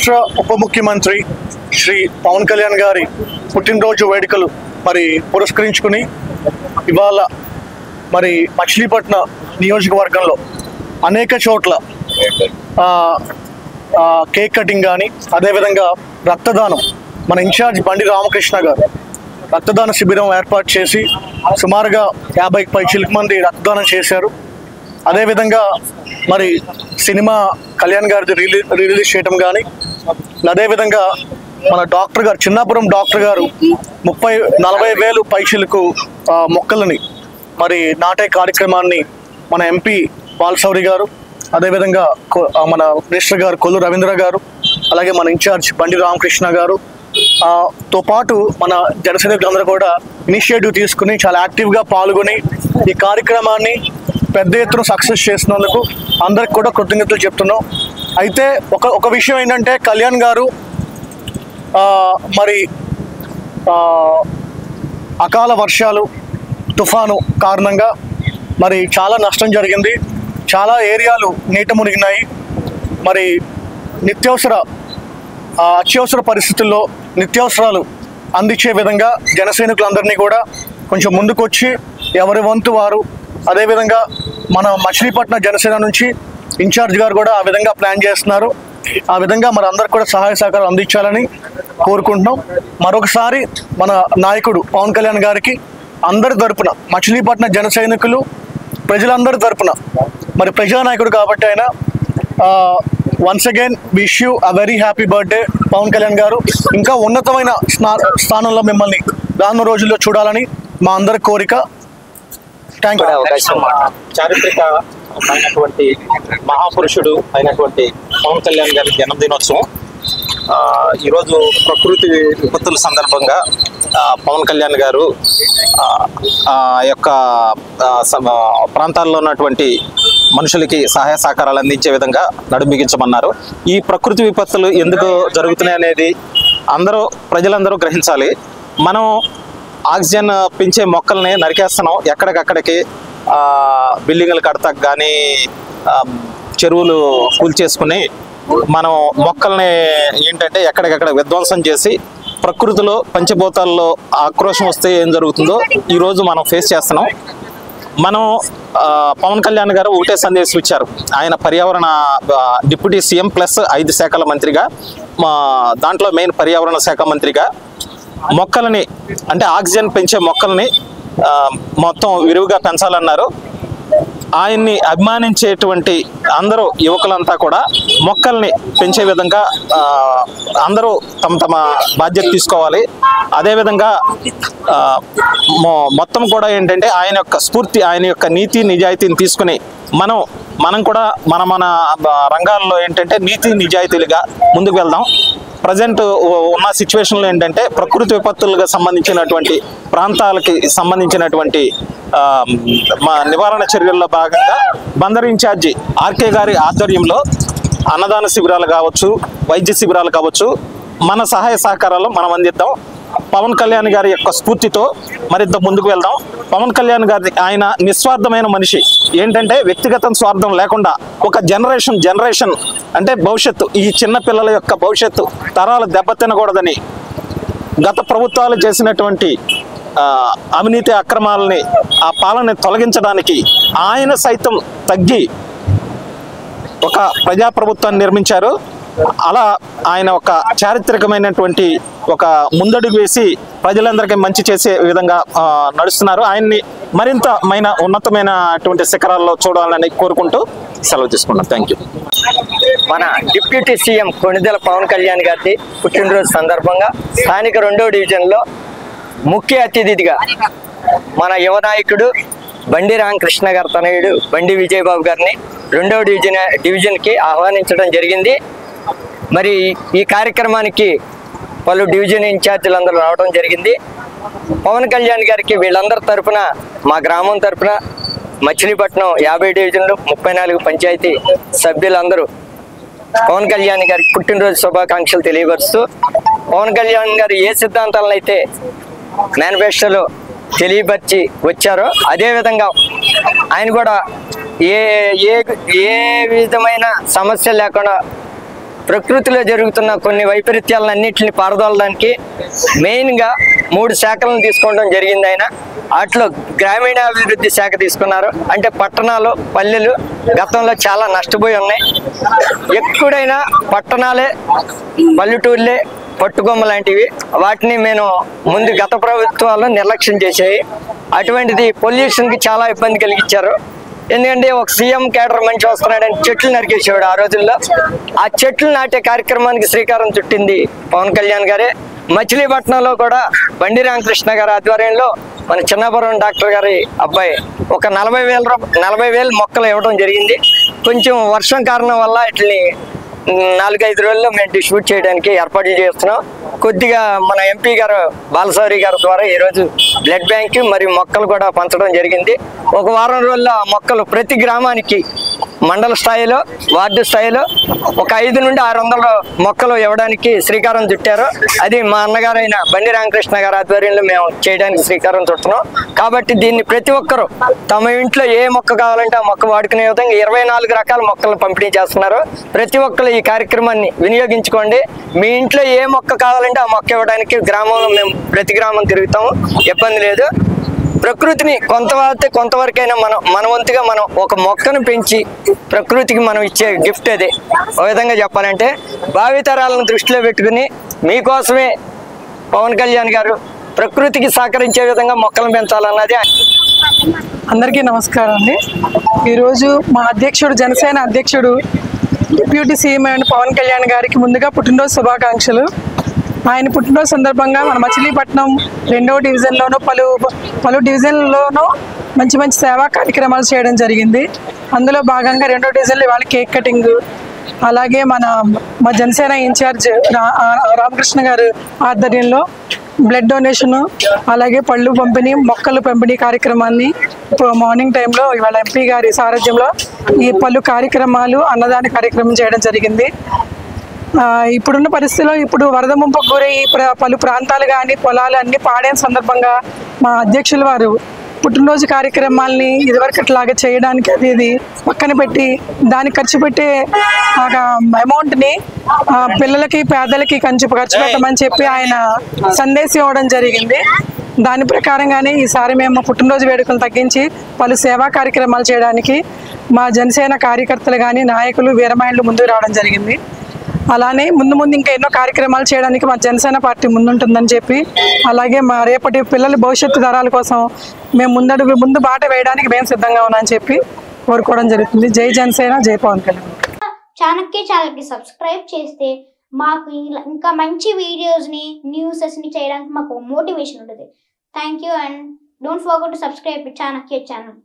రాష్ట్ర ఉప ముఖ్యమంత్రి శ్రీ పవన్ కళ్యాణ్ గారి పుట్టినరోజు వేడుకలు మరి పురస్కరించుకుని ఇవాళ మరి మచిలీపట్నం నియోజకవర్గంలో అనేక చోట్ల కేక్ కటింగ్ కానీ అదేవిధంగా రక్తదానం మన ఇన్ఛార్జ్ బండి రామకృష్ణ గారు రక్తదాన శిబిరం ఏర్పాటు చేసి సుమారుగా 50 పైచిలకు మంది రక్తదానం చేశారు. అదేవిధంగా మరి సినిమా కళ్యాణ్ గారిది రిలీజ్ చేయడం కానీ అదేవిధంగా మన డాక్టర్ గారు చిన్నాపురం డాక్టర్ గారు 30-40 వేలు పైచిలకు మొక్కలని మరి నాటే కార్యక్రమాన్ని మన ఎంపీ బాలశౌరి గారు అదేవిధంగా మన మినిస్టర్ గారు కొల్లు రవీంద్ర గారు అలాగే మన ఇన్ఛార్జ్ బండి రామకృష్ణ గారు తో పాటు మన జనసైనికులందరూ కూడా ఇనిషియేటివ్ తీసుకుని చాలా యాక్టివ్గా పాల్గొని ఈ కార్యక్రమాన్ని పెద్ద ఎత్తున సక్సెస్ చేసినందుకు అందరికి కూడా కృతజ్ఞతలు చెప్తున్నాం. అయితే ఒక విషయం ఏంటంటే కళ్యాణ్ గారు మరి అకాల వర్షాలు తుఫాను కారణంగా మరి చాలా నష్టం జరిగింది. చాలా ఏరియాలు నీట మునిగినాయి. మరి అత్యవసర పరిస్థితుల్లో నిత్యావసరాలు అందించే విధంగా జనసైనికులందరినీ కూడా కొంచెం ముందుకొచ్చి ఎవరి వంతు వారు అదేవిధంగా మన మచిలీపట్నం జనసేన నుంచి ఇన్ఛార్జ్ గారు కూడా ఆ విధంగా ప్లాన్ చేస్తున్నారు. ఆ విధంగా మరి అందరికి కూడా సహాయ సహకారాలు అందించాలని కోరుకుంటున్నాం. మరొకసారి మన నాయకుడు పవన్ కళ్యాణ్ గారికి అందరి తరపున మచిలీపట్నం జన సైనికులు ప్రజలందరి తరపున మరి ప్రజానాయకుడు కాబట్టి ఆయన once again wish you a very happy birthday Pawan Kalyan గారు. ఇంకా ఉన్నతమైన స్థానంలో మిమ్మల్ని రానున్న రోజుల్లో చూడాలని మా అందరి కోరిక. Thank you. చారిత్రకమైనటువంటి మహాపురుషుడు అయినటువంటి పవన్ కళ్యాణ్ గారి జన్మదినోత్సవం ఈరోజు ప్రకృతి విపత్తుల సందర్భంగా పవన్ కళ్యాణ్ గారు యొక్క ప్రాంతాల్లో ఉన్నటువంటి మనుషులకి సహాయ సహకారాలు అందించే విధంగా నడుమిగించమన్నారు. ఈ ప్రకృతి విపత్తులు ఎందుకు జరుగుతున్నాయి అనేది ప్రజలందరూ గ్రహించాలి. మనం ఆక్సిజన్ పెంచే మొక్కల్ని నరికేస్తున్నాం. ఎక్కడికక్కడికి బిల్డింగులు కడతాక కానీ చెరువులు కూల్చేసుకుని మనం మొక్కల్ని ఏంటంటే ఎక్కడికక్కడ విధ్వంసం చేసి ప్రకృతిలో పంచభూతాల్లో ఆక్రోశం వస్తే ఏం జరుగుతుందో ఈరోజు మనం ఫేస్ చేస్తున్నాం. మనం పవన్ కళ్యాణ్ గారు ఒకటే సందేశం ఇచ్చారు. ఆయన పర్యావరణ డిప్యూటీ సీఎం ప్లస్ 5 శాఖల మంత్రిగా దాంట్లో మెయిన్ పర్యావరణ శాఖ మంత్రిగా మొక్కలని అంటే ఆక్సిజన్ పెంచే మొక్కల్ని మొత్తం విరివిగా పెంచాలన్నారు. ఆయన్ని అభిమానించేటువంటి అందరూ యువకులంతా కూడా మొక్కల్ని పెంచే విధంగా అందరూ తమ బాధ్యత తీసుకోవాలి. అదేవిధంగా మొత్తం కూడా ఏంటంటే ఆయన యొక్క స్ఫూర్తి ఆయన యొక్క నీతి నిజాయితీని తీసుకుని మనం కూడా మన రంగాల్లో ఏంటంటే నీతి నిజాయితీలుగా ముందుకు వెళ్దాం. ప్రజెంట్ ఉన్న సిచ్యువేషన్లో ఏంటంటే ప్రకృతి విపత్తులకు సంబంధించినటువంటి ప్రాంతాలకి సంబంధించినటువంటి నివారణ చర్యల్లో భాగంగా బందరు ఇన్ఛార్జి ఆర్కే గారి ఆధ్వర్యంలో అన్నదాన శిబిరాలు కావచ్చు, వైద్య శిబిరాలు కావచ్చు, మన సహాయ సహకారాలు మనం అందిద్దాం. పవన్ కళ్యాణ్ గారి యొక్క స్ఫూర్తితో మరింత ముందుకు వెళ్దాం. పవన్ కళ్యాణ్ గారి ఆయన నిస్వార్థమైన మనిషి. ఏంటంటే వ్యక్తిగత స్వార్థం లేకుండా ఒక జనరేషన్ అంటే భవిష్యత్తు ఈ చిన్న పిల్లల యొక్క భవిష్యత్తు తరాలు దెబ్బతినకూడదని గత ప్రభుత్వాలు చేసినటువంటి అవినీతి అక్రమాలని ఆ పాలనని తొలగించడానికి ఆయన సైతం తగ్గి ఒక ప్రజాప్రభుత్వాన్ని నిర్మించారు. అలా ఆయన ఒక చారిత్రకమైనటువంటి ఒక ముందడుగు వేసి ప్రజలందరికీ మంచి చేసే విధంగా నడుస్తున్నారు. ఆయన్ని మరింత ఉన్నతమైనటువంటి శిఖరాల్లో చూడాలని కోరుకుంటూ సెలవు తీసుకున్నాం. Thank you. మన డిప్యూటీ సీఎం కొణిదెల పవన్ కళ్యాణ్ గారి పుట్టినరోజు సందర్భంగా స్థానిక 2వ డివిజన్లో ముఖ్య అతిథిగా మన యువ నాయకుడు బండి రామకృష్ణ గారి తనయుడు బండి విజయబాబు గారిని 2వ డివిజన్కి ఆహ్వానించడం జరిగింది. మరి ఈ కార్యక్రమానికి పలు డివిజన్ ఇన్ఛార్జీలు అందరూ రావడం జరిగింది. పవన్ కళ్యాణ్ గారికి వీళ్ళందరి తరఫున మా గ్రామం తరఫున మచిలీపట్నం 50 డివిజన్లు 34 పంచాయతీ సభ్యులందరూ పవన్ కళ్యాణ్ గారికి పుట్టినరోజు శుభాకాంక్షలు తెలియపరుస్తూ పవన్ కళ్యాణ్ గారు ఏ సిద్ధాంతాలను అయితే మేనిఫెస్టోలో తెలియపరిచి వచ్చారో అదేవిధంగా ఆయన కూడా ఏ విధమైన సమస్య లేకుండా ప్రకృతిలో జరుగుతున్న కొన్ని వైపరీత్యాలన్నింటిని పారదోలడానికి మెయిన్గా 3 శాఖలను తీసుకోవడం జరిగింది. ఆయన వాటిలో గ్రామీణాభివృద్ధి శాఖ తీసుకున్నారు. అంటే పట్టణాలు పల్లెలు గతంలో చాలా నష్టపోయి ఉన్నాయి. ఎక్కడైనా పట్టణాలే పల్లెటూర్లే పట్టుకొమ్మ లాంటివి, వాటిని మేము ముందు గత ప్రభుత్వాలు నిర్లక్ష్యం చేసాయి. అటువంటిది పొల్యూషన్కి చాలా ఇబ్బంది కలిగించారు. ఎందుకంటే ఒక సీఎం కేడర్ మంచి వస్తున్నాడని చెట్లు నరికేసేవాడు ఆ రోజుల్లో. ఆ చెట్లు నాటే కార్యక్రమానికి శ్రీకారం చుట్టింది పవన్ కళ్యాణ్ గారే. మచిలీపట్నంలో కూడా బండి రామకృష్ణ గారి ఆధ్వర్యంలో మన చిన్నపురం డాక్టర్ గారి అబ్బాయి ఒక 40,000 మొక్కలు ఇవ్వడం జరిగింది. కొంచెం వర్షం కారణం వల్ల ఇట్లని 4-5 రోజుల్లో మేము డిస్ట్రిబ్యూట్ చేయడానికి ఏర్పాట్లు చేస్తున్నాం. కొద్దిగా మన ఎంపీ గారు బాలశౌరి గారి ద్వారా ఈరోజు బ్లడ్ బ్యాంక్ మరియు మొక్కలు కూడా పంచడం జరిగింది. ఒక వారం రోజుల్లో మొక్కలు ప్రతి గ్రామానికి మండల స్థాయిలో వార్డు స్థాయిలో ఒక 500 నుండి 600 మొక్కలు ఇవ్వడానికి శ్రీకారం చుట్టారు. అది మా అన్నగారైన బండి రామకృష్ణ గారి ఆధ్వర్యంలో మేము చేయడానికి శ్రీకారం చుట్టున్నాం. కాబట్టి దీన్ని ప్రతి ఒక్కరూ తమ ఇంట్లో ఏ మొక్క కావాలంటే ఆ మొక్క వాడుకునే విధంగా 24 రకాల మొక్కలు పంపిణీ చేస్తున్నారు. ప్రతి ఒక్కరు ఈ కార్యక్రమాన్ని వినియోగించుకోండి. మీ ఇంట్లో ఏ మొక్క కావాలంటే ఆ మొక్క ఇవ్వడానికి గ్రామంలో మేము ప్రతి గ్రామం తిరుగుతాము, ఇబ్బంది లేదు. ప్రకృతిని కొంతవరకైనా మన వంతుగా మనం ఒక మొక్కను పెంచి ప్రకృతికి మనం ఇచ్చే గిఫ్ట్ అదే. ఒక విధంగా చెప్పాలంటే భావితరాలను దృష్టిలో పెట్టుకుని మీకోసమే పవన్ కళ్యాణ్ గారు ప్రకృతికి సహకరించే విధంగా మొక్కలను పెంచాలన్నది. అందరికీ నమస్కారం అండి. ఈరోజు మా అధ్యక్షుడు జనసేన అధ్యక్షుడు డిప్యూటీ సీఎం అయిన పవన్ కళ్యాణ్ గారికి ముందుగా పుట్టినరోజు శుభాకాంక్షలు. ఆయన పుట్టినరోజు సందర్భంగా మన మచిలీపట్నం 2వ డివిజన్లోనూ పలు డివిజన్లోనూ మంచి సేవా కార్యక్రమాలు చేయడం జరిగింది. అందులో భాగంగా 2వ డివిజన్లో వాళ్ళ కేక్ కటింగ్, అలాగే మా జనసేన ఇన్ఛార్జ్ రామకృష్ణ గారు ఆధ్వర్యంలో బ్లడ్ డొనేషను, అలాగే పళ్ళు పంపిణీ, మొక్కలు పంపిణీ కార్యక్రమాన్ని మార్నింగ్ టైంలో ఇవాళ ఎంపీ గారి సారథ్యంలో ఈ పలు కార్యక్రమాలు అన్నదాన కార్యక్రమం చేయడం జరిగింది. ఇప్పుడున్న పరిస్థితిలో ఇప్పుడు వరద ముంపుకు గురై పలు ప్రాంతాలు కానీ పొలాలు అన్ని పాడైన సందర్భంగా మా అధ్యక్షులు వారు పుట్టినరోజు కార్యక్రమాలని ఇదివరకట్లాగా చేయడానికి అది పక్కన పెట్టి దానికి ఖర్చు పెట్టే అమౌంట్ని పిల్లలకి పేదలకి ఖర్చు పెట్టమని చెప్పి ఆయన సందేశం ఇవ్వడం జరిగింది. దాని ప్రకారంగానే ఈసారి మేము మా పుట్టినరోజు వేడుకలు తగ్గించి పలు సేవా కార్యక్రమాలు చేయడానికి మా జనసేన కార్యకర్తలు కానీ నాయకులు వీరమహిళలు ముందుకు రావడం జరిగింది. అలానే ముందు ఇంకా ఎన్నో కార్యక్రమాలు చేయడానికి మా జనసేన పార్టీ ముందుంటుందని చెప్పి, అలాగే మా రేపటి పిల్లల భవిష్యత్తు తరాల కోసం మేము ముందు బాట వేయడానికి మేము సిద్ధంగా ఉన్నామని చెప్పి కోరుకోవడం జరుగుతుంది. జై జనసేన, జై పవన్ కళ్యాణ్. చాణక్య ఛానల్కి సబ్స్క్రైబ్ చేస్తే మాకు ఇంకా మంచి వీడియోస్ని న్యూసెస్ని చేయడానికి మాకు మోటివేషన్ ఉంటుంది. Thank you and don't forget to subscribe Chanakya channel.